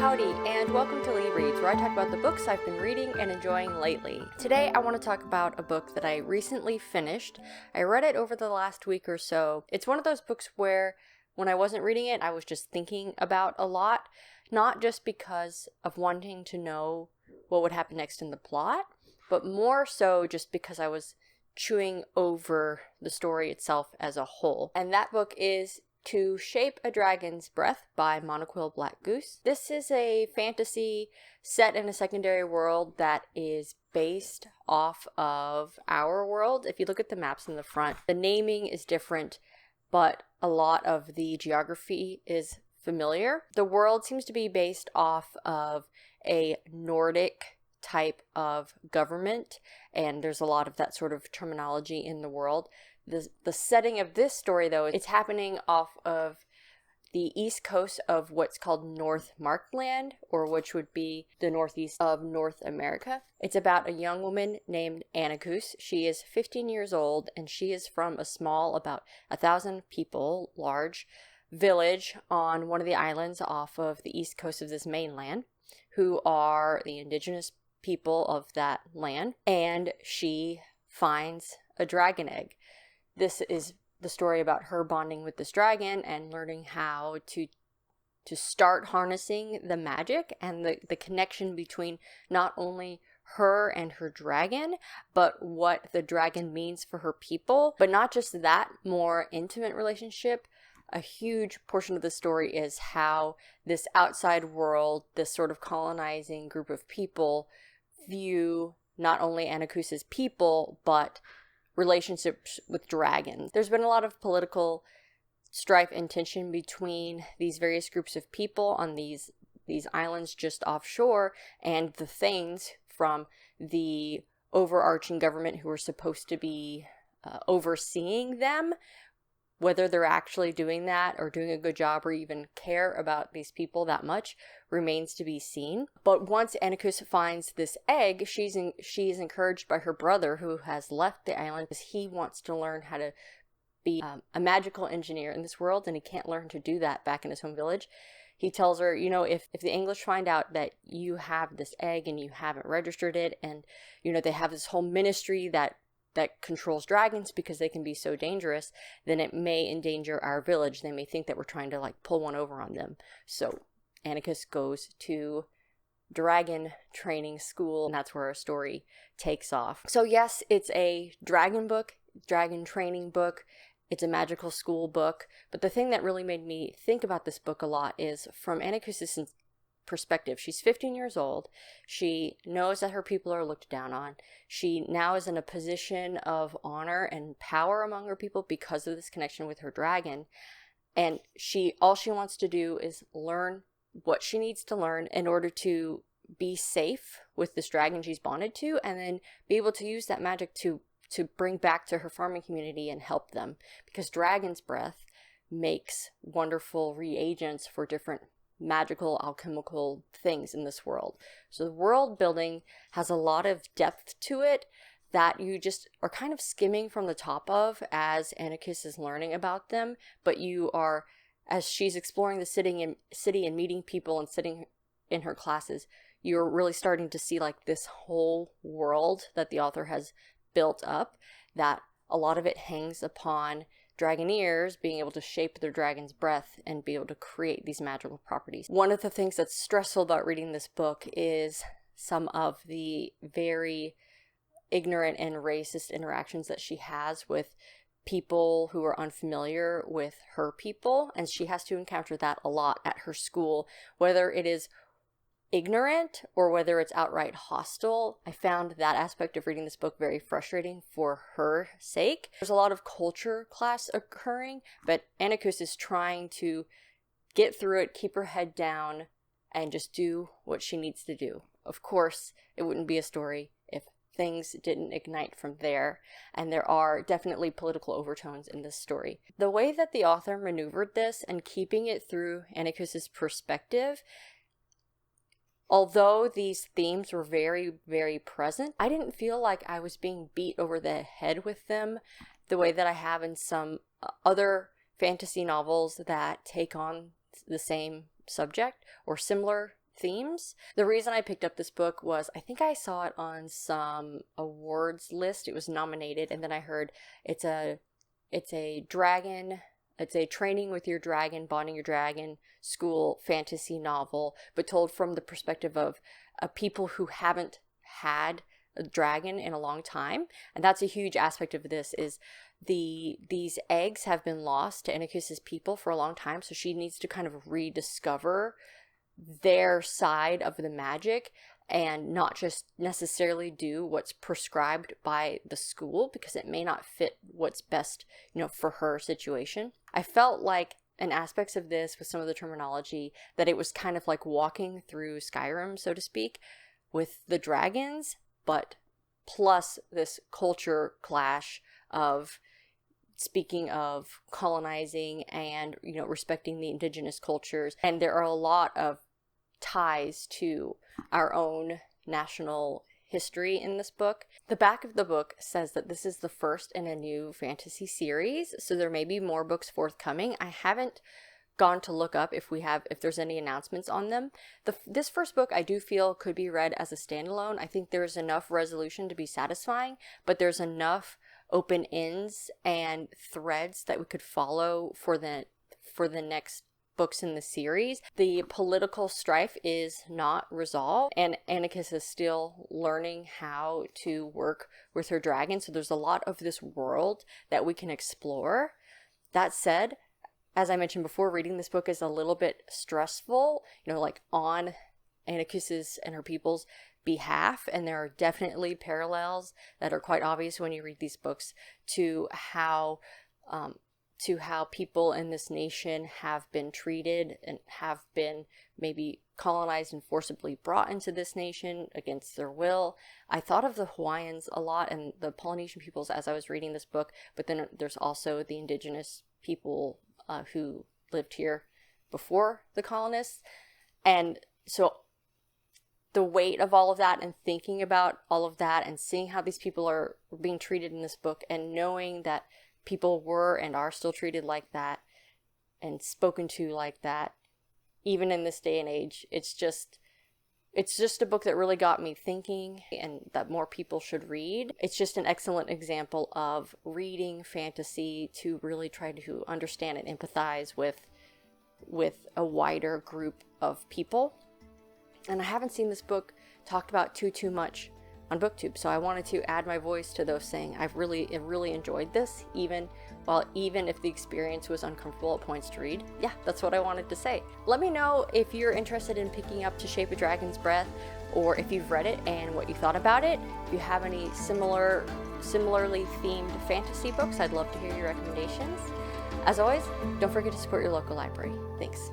Howdy, and welcome to LeeReads, where I talk about the books I've been reading and enjoying lately. Today, I want to talk about a book that I recently finished. I read it over the last week or so. It's one of those books where, when I wasn't reading it, I was just thinking about a lot, not just because of wanting to know what would happen next in the plot, but more so just because I was chewing over the story itself as a whole. And that book is To Shape a Dragon's Breath by Monoquill Black Goose. This is a fantasy set in a secondary world that is based off of our world. If you look at the maps in the front, the naming is different, but a lot of the geography is familiar. The world seems to be based off of a Nordic type of government, and there's a lot of that sort of terminology in the world. The setting of this story, though, it's happening off of the east coast of what's called North Markland, or which would be the northeast of North America. It's about a young woman named Anacus. She is 15 years old, and she is from a small, about 1,000 people, large village on one of the islands off of the east coast of this mainland, who are the indigenous people of that land, and she finds a dragon egg. This is the story about her bonding with this dragon and learning how to start harnessing the magic and the connection between not only her and her dragon, but what the dragon means for her people. But not just that, more intimate relationship. A huge portion of the story is how this outside world, this sort of colonizing group of people, view not only Anacus's people, but relationships with dragons. There's been a lot of political strife and tension between these various groups of people on these islands just offshore, and the things from the overarching government who are supposed to be overseeing them. Whether they're actually doing that or doing a good job or even care about these people that much remains to be seen. But once Anacus finds this egg, she is encouraged by her brother, who has left the island because he wants to learn how to be a magical engineer in this world, and he can't learn to do that back in his home village. He tells her, if the English find out that you have this egg and you haven't registered it, and they have this whole ministry that controls dragons because they can be so dangerous, then it may endanger our village. They may think that we're trying to pull one over on them. So Anacus goes to dragon training school, and that's where our story takes off. So yes, it's a dragon book, dragon training book. It's a magical school book. But the thing that really made me think about this book a lot is from Anacus's perspective. She's 15 years old. She knows that her people are looked down on. She now is in a position of honor and power among her people because of this connection with her dragon. And all she wants to do is learn what she needs to learn in order to be safe with this dragon she's bonded to, and then be able to use that magic to bring back to her farming community and help them. Because dragon's breath makes wonderful reagents for different magical alchemical things in this world. So the world building has a lot of depth to it that you just are kind of skimming from the top of as Anacus is learning about them, but you are, as she's exploring the city and meeting people and sitting in her classes, you're really starting to see this whole world that the author has built up, that a lot of it hangs upon dragoneers being able to shape their dragon's breath and be able to create these magical properties. One of the things that's stressful about reading this book is some of the very ignorant and racist interactions that she has with people who are unfamiliar with her people, and she has to encounter that a lot at her school, whether it is ignorant or whether it's outright hostile. I found that aspect of reading this book very frustrating for her sake. There's a lot of culture clash occurring, but Anacus is trying to get through it, keep her head down, and just do what she needs to do. Of course, it wouldn't be a story if things didn't ignite from there, and there are definitely political overtones in this story. The way that the author maneuvered this and keeping it through Anacus's perspective, although these themes were very, very present, I didn't feel like I was being beat over the head with them the way that I have in some other fantasy novels that take on the same subject or similar themes. The reason I picked up this book was I think I saw it on some awards list. It was nominated, and then I heard it's a dragon, it's a training with your dragon, bonding your dragon school fantasy novel, but told from the perspective of people who haven't had a dragon in a long time. And that's a huge aspect of this is these eggs have been lost to Inokus's people for a long time, so she needs to kind of rediscover their side of the magic and not just necessarily do what's prescribed by the school because it may not fit what's best, for her situation. I felt like in aspects of this with some of the terminology that it was kind of like walking through Skyrim, so to speak, with the dragons, but plus this culture clash of speaking of colonizing and, respecting the indigenous cultures. And there are a lot of ties to our own national history in this book. The back of the book says that this is the first in a new fantasy series, so there may be more books forthcoming. I haven't gone to look up if there's any announcements on them. This first book I do feel could be read as a standalone. I think there's enough resolution to be satisfying, but there's enough open ends and threads that we could follow for the next books in the series. The political strife is not resolved, and Inokus is still learning how to work with her dragon, so there's a lot of this world that we can explore. That said, as I mentioned before, reading this book is a little bit stressful, like on Inokus's and her people's behalf, and there are definitely parallels that are quite obvious when you read these books to how people in this nation have been treated and have been maybe colonized and forcibly brought into this nation against their will. I thought of the Hawaiians a lot and the Polynesian peoples as I was reading this book, but then there's also the indigenous people who lived here before the colonists. And so the weight of all of that and thinking about all of that and seeing how these people are being treated in this book and knowing that people were and are still treated like that and spoken to like that, even in this day and age, it's just a book that really got me thinking and that more people should read. It's just an excellent example of reading fantasy to really try to understand and empathize with a wider group of people. And I haven't seen this book talked about too much on BookTube, so I wanted to add my voice to those saying I've really enjoyed this, even if the experience was uncomfortable at points to read. Yeah, that's what I wanted to say. Let me know if you're interested in picking up To Shape a Dragon's Breath, or if you've read it and what you thought about it. If you have any similarly themed fantasy books, I'd love to hear your recommendations. As always, don't forget to support your local library. Thanks.